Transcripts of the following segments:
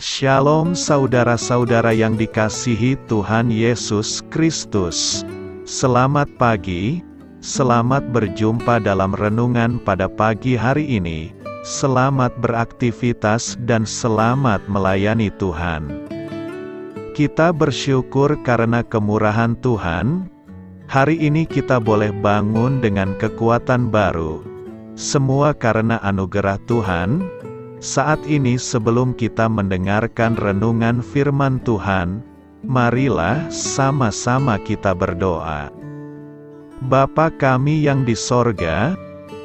Shalom saudara-saudara yang dikasihi Tuhan Yesus Kristus. Selamat pagi, selamat berjumpa dalam renungan pada pagi hari ini. Selamat beraktivitas dan selamat melayani Tuhan. Kita bersyukur karena kemurahan Tuhan. Hari ini kita boleh bangun dengan kekuatan baru. Semua karena anugerah Tuhan. Saat ini sebelum kita mendengarkan renungan firman Tuhan, marilah sama-sama kita berdoa. Bapa kami yang di sorga,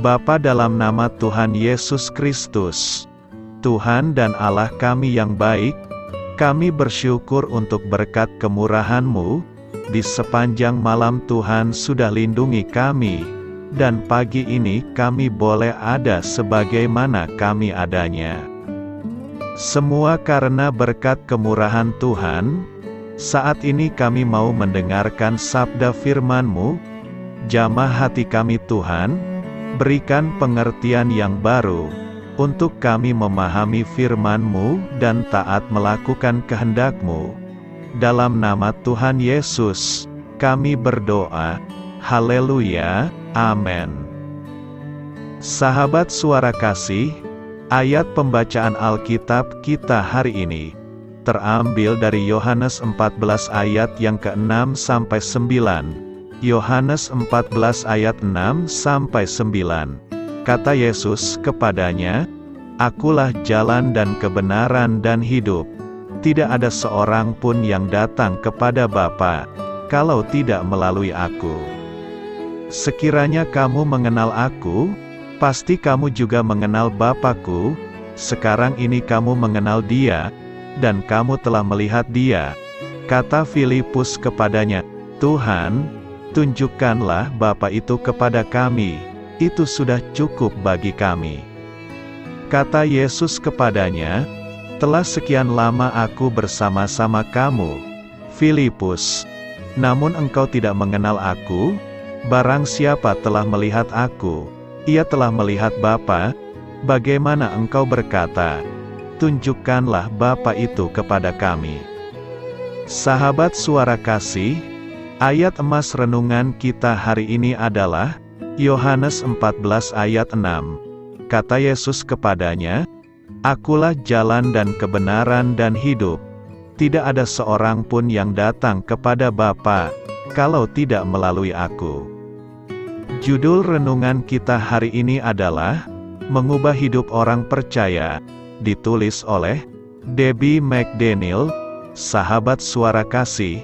Bapa dalam nama Tuhan Yesus Kristus, Tuhan dan Allah kami yang baik, kami bersyukur untuk berkat kemurahan-Mu, di sepanjang malam Tuhan sudah lindungi kami. Dan pagi ini kami boleh ada sebagaimana kami adanya. Semua karena berkat kemurahan Tuhan. Saat ini kami mau mendengarkan sabda firman-Mu. Jamah hati kami Tuhan, berikan pengertian yang baru, untuk kami memahami firman-Mu dan taat melakukan kehendak-Mu. Dalam nama Tuhan Yesus, kami berdoa. Haleluya. Amin. Sahabat suara kasih, ayat pembacaan Alkitab kita hari ini terambil dari Yohanes 14 ayat yang ke-6 sampai 9. Yohanes 14 ayat 6 sampai 9. Kata Yesus kepadanya, "Akulah jalan dan kebenaran dan hidup. Tidak ada seorang pun yang datang kepada Bapa, kalau tidak melalui Aku. Sekiranya kamu mengenal Aku, pasti kamu juga mengenal Bapa-Ku. Sekarang ini kamu mengenal Dia, dan kamu telah melihat Dia." Kata Filipus kepadanya, "Tuhan, tunjukkanlah Bapa itu kepada kami, itu sudah cukup bagi kami." Kata Yesus kepadanya, "Telah sekian lama Aku bersama-sama kamu, Filipus, namun engkau tidak mengenal Aku? Barang siapa telah melihat Aku, ia telah melihat Bapa. Bagaimana engkau berkata, 'Tunjukkanlah Bapa itu kepada kami'?" Sahabat suara kasih, ayat emas renungan kita hari ini adalah Yohanes 14 ayat 6. Kata Yesus kepadanya, "Akulah jalan dan kebenaran dan hidup. Tidak ada seorang pun yang datang kepada Bapa, kalau tidak melalui Aku." Judul renungan kita hari ini adalah Mengubah Hidup Orang Percaya, ditulis oleh Debbie McDaniel. Sahabat suara kasih,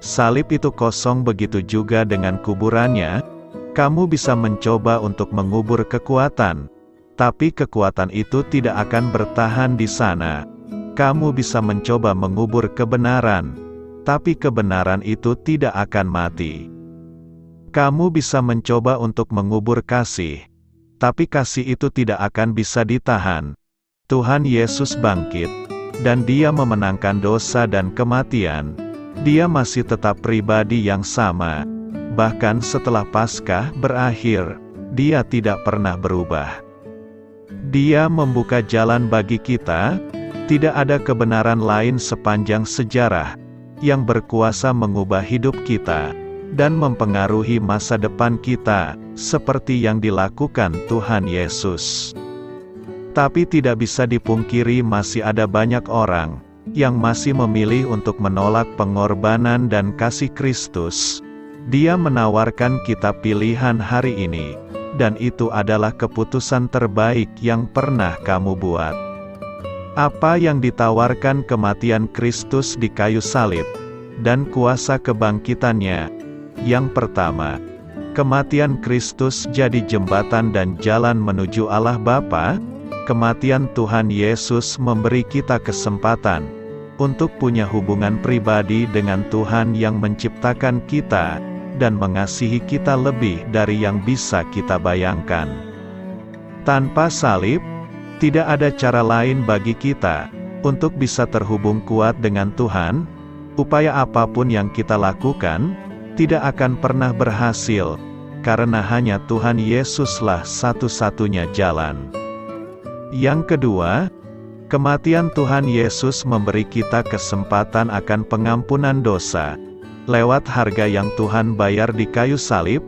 salib itu kosong, begitu juga dengan kuburannya. Kamu bisa mencoba untuk mengubur kekuatan, tapi kekuatan itu tidak akan bertahan di sana. Kamu bisa mencoba mengubur kebenaran, tapi kebenaran itu tidak akan mati. Kamu bisa mencoba untuk mengubur kasih, tapi kasih itu tidak akan bisa ditahan. Tuhan Yesus bangkit, dan Dia memenangkan dosa dan kematian. Dia masih tetap pribadi yang sama. Bahkan setelah Paskah berakhir, Dia tidak pernah berubah. Dia membuka jalan bagi kita. Tidak ada kebenaran lain sepanjang sejarah yang berkuasa mengubah hidup kita dan mempengaruhi masa depan kita, seperti yang dilakukan Tuhan Yesus. Tapi tidak bisa dipungkiri masih ada banyak orang yang masih memilih untuk menolak pengorbanan dan kasih Kristus. Dia menawarkan kita pilihan hari ini, dan itu adalah keputusan terbaik yang pernah kamu buat. Apa yang ditawarkan kematian Kristus di kayu salib dan kuasa kebangkitannya? Yang pertama, kematian Kristus jadi jembatan dan jalan menuju Allah Bapa. Kematian Tuhan Yesus memberi kita kesempatan untuk punya hubungan pribadi dengan Tuhan yang menciptakan kita dan mengasihi kita lebih dari yang bisa kita bayangkan. Tanpa salib, tidak ada cara lain bagi kita untuk bisa terhubung kuat dengan Tuhan. Upaya apapun yang kita lakukan tidak akan pernah berhasil, karena hanya Tuhan Yesuslah satu-satunya jalan. Yang kedua, Kematian Tuhan Yesus memberi kita kesempatan akan pengampunan dosa. Lewat harga yang Tuhan bayar di kayu salib,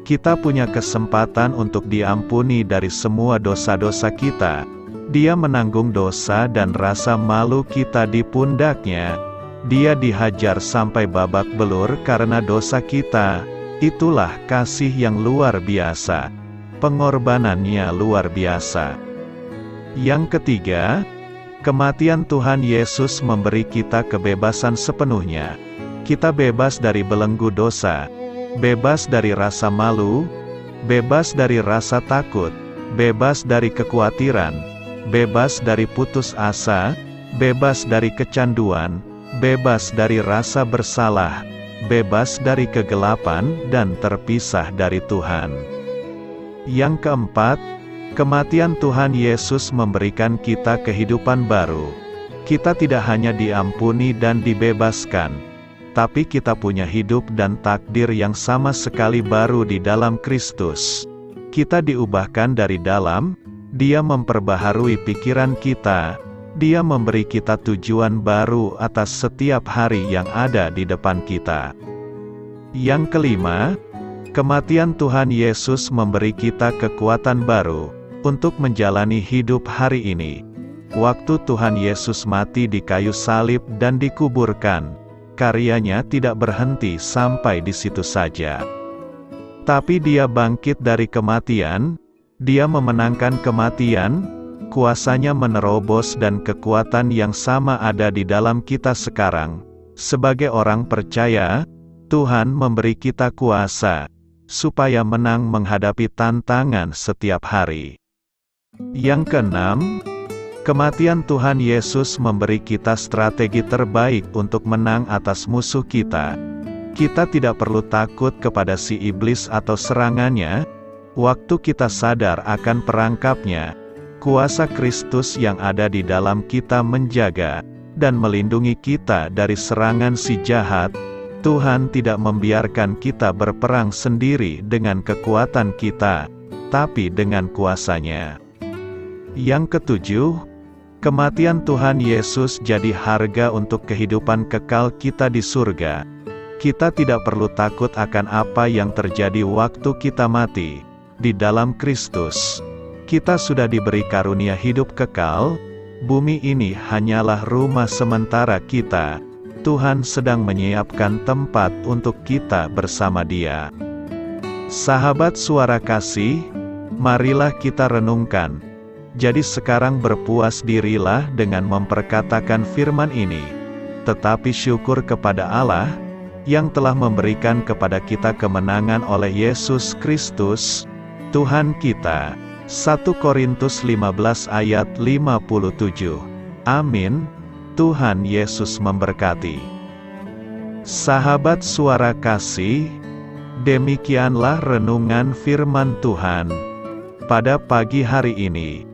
kita punya kesempatan untuk diampuni dari semua dosa-dosa kita. Dia menanggung dosa dan rasa malu kita di pundaknya. Dia dihajar sampai babak belur karena dosa kita. Itulah kasih yang luar biasa. Pengorbanannya luar biasa. Yang ketiga, kematian Tuhan Yesus memberi kita kebebasan sepenuhnya. Kita bebas dari belenggu dosa, bebas dari rasa malu, bebas dari rasa takut, bebas dari kekhawatiran, bebas dari putus asa, bebas dari kecanduan, bebas dari rasa bersalah, bebas dari kegelapan dan terpisah dari Tuhan. Yang keempat, kematian Tuhan Yesus memberikan kita kehidupan baru. Kita tidak hanya diampuni dan dibebaskan, tapi kita punya hidup dan takdir yang sama sekali baru di dalam Kristus. Kita diubahkan dari dalam, Dia memperbaharui pikiran kita, Dia memberi kita tujuan baru atas setiap hari yang ada di depan kita. Yang kelima, kematian Tuhan Yesus memberi kita kekuatan baru untuk menjalani hidup hari ini. Waktu Tuhan Yesus mati di kayu salib dan dikuburkan, karyanya tidak berhenti sampai di situ saja. Tapi Dia bangkit dari kematian, Dia memenangkan kematian, kuasanya menerobos dan kekuatan yang sama ada di dalam kita sekarang. Sebagai orang percaya, Tuhan memberi kita kuasa, supaya menang menghadapi tantangan setiap hari. Yang keenam, kematian Tuhan Yesus memberi kita strategi terbaik untuk menang atas musuh kita. Kita tidak perlu takut kepada si iblis atau serangannya. Waktu kita sadar akan perangkapnya, kuasa Kristus yang ada di dalam kita menjaga dan melindungi kita dari serangan si jahat. Tuhan tidak membiarkan kita berperang sendiri dengan kekuatan kita, tapi dengan kuasa-Nya. Yang ketujuh, kematian Tuhan Yesus jadi harga untuk kehidupan kekal kita di surga. Kita tidak perlu takut akan apa yang terjadi waktu kita mati. Di dalam Kristus, kita sudah diberi karunia hidup kekal. Bumi ini hanyalah rumah sementara kita. Tuhan sedang menyiapkan tempat untuk kita bersama Dia. Sahabat Suara Kasih, marilah kita renungkan. Jadi sekarang berpuas dirilah dengan memperkatakan firman ini. Tetapi syukur kepada Allah, yang telah memberikan kepada kita kemenangan oleh Yesus Kristus, Tuhan kita. 1 Korintus 15 ayat 57. Amin. Tuhan Yesus memberkati. Sahabat Suara Kasih, demikianlah renungan firman Tuhan pada pagi hari ini.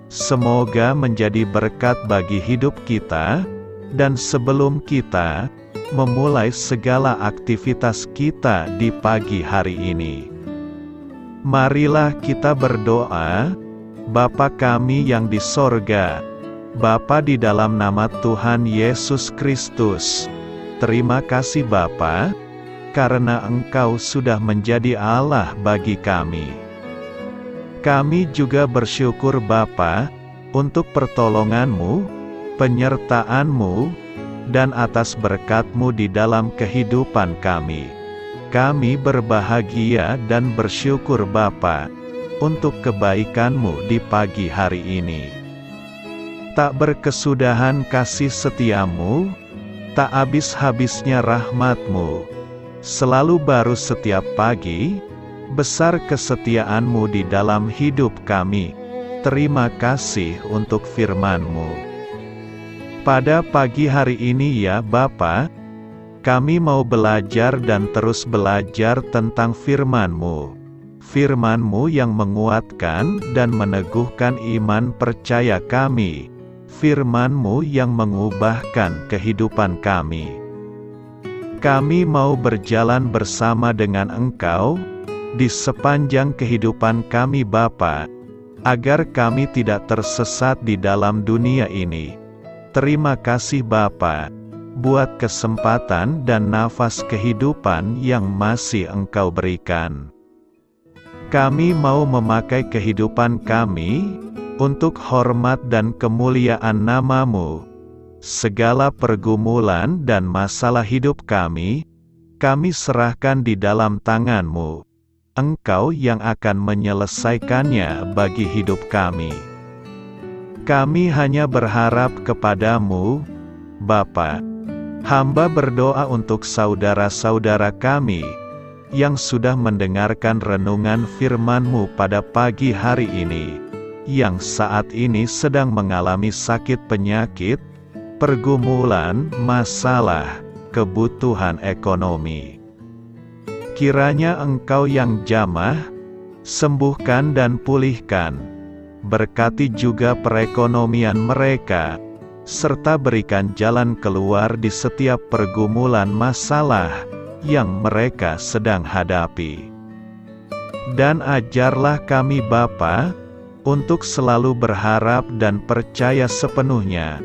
Semoga menjadi berkat bagi hidup kita, dan sebelum kita memulai segala aktivitas kita di pagi hari ini, marilah kita berdoa. Bapa kami yang di sorga, Bapa di dalam nama Tuhan Yesus Kristus, terima kasih Bapa, karena Engkau sudah menjadi Allah bagi kami. Kami juga bersyukur Bapa, untuk pertolongan-Mu, penyertaan-Mu, dan atas berkat-Mu di dalam kehidupan kami. Kami berbahagia dan bersyukur Bapa, untuk kebaikan-Mu di pagi hari ini. Tak berkesudahan kasih setia-Mu, tak habis-habisnya rahmat-Mu. Selalu baru setiap pagi, besar kesetiaan-Mu di dalam hidup kami. Terima kasih untuk firman-Mu. Pada pagi hari ini ya Bapa, kami mau belajar dan terus belajar tentang firman-Mu. Firman-Mu yang menguatkan dan meneguhkan iman percaya kami. Firman-Mu yang mengubahkan kehidupan kami. Kami mau berjalan bersama dengan Engkau di sepanjang kehidupan kami Bapa. agar kami tidak tersesat di dalam dunia ini. Terima kasih Bapa, buat kesempatan dan nafas kehidupan yang masih Engkau berikan. Kami mau memakai kehidupan kami untuk hormat dan kemuliaan nama-Mu. Segala pergumulan dan masalah hidup kami serahkan di dalam tangan-Mu. Engkau yang akan menyelesaikannya bagi hidup kami. Kami hanya berharap kepada-Mu, Bapa. Hamba berdoa untuk saudara-saudara kami yang sudah mendengarkan renungan firman-Mu pada pagi hari ini, yang saat ini sedang mengalami sakit penyakit, pergumulan, masalah, kebutuhan ekonomi. Kiranya Engkau yang jamah, sembuhkan dan pulihkan. Berkati juga perekonomian mereka, serta berikan jalan keluar di setiap pergumulan masalah yang mereka sedang hadapi. Dan ajarlah kami Bapa, untuk selalu berharap dan percaya sepenuhnya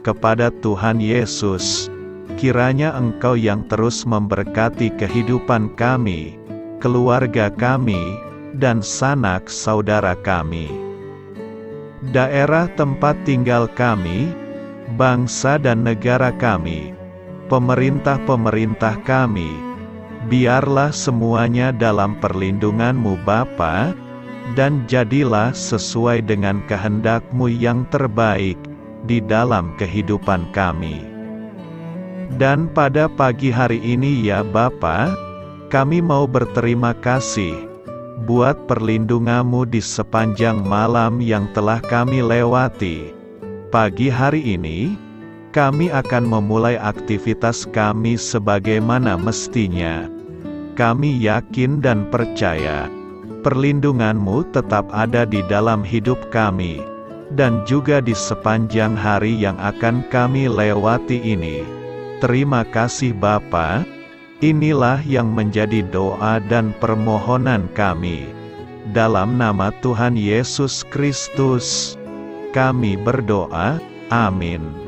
kepada Tuhan Yesus. Kiranya Engkau yang terus memberkati kehidupan kami, keluarga kami, dan sanak saudara kami. Daerah tempat tinggal kami, bangsa dan negara kami, pemerintah-pemerintah kami, biarlah semuanya dalam perlindungan-Mu Bapa, dan jadilah sesuai dengan kehendak-Mu yang terbaik di dalam kehidupan kami. Dan pada pagi hari ini ya Bapa, kami mau berterima kasih buat perlindungan-Mu di sepanjang malam yang telah kami lewati. Pagi hari ini, kami akan memulai aktivitas kami sebagaimana mestinya. Kami yakin dan percaya, perlindungan-Mu tetap ada di dalam hidup kami, dan juga di sepanjang hari yang akan kami lewati ini. Terima kasih Bapa. Inilah yang menjadi doa dan permohonan kami. Dalam nama Tuhan Yesus Kristus, kami berdoa. Amin.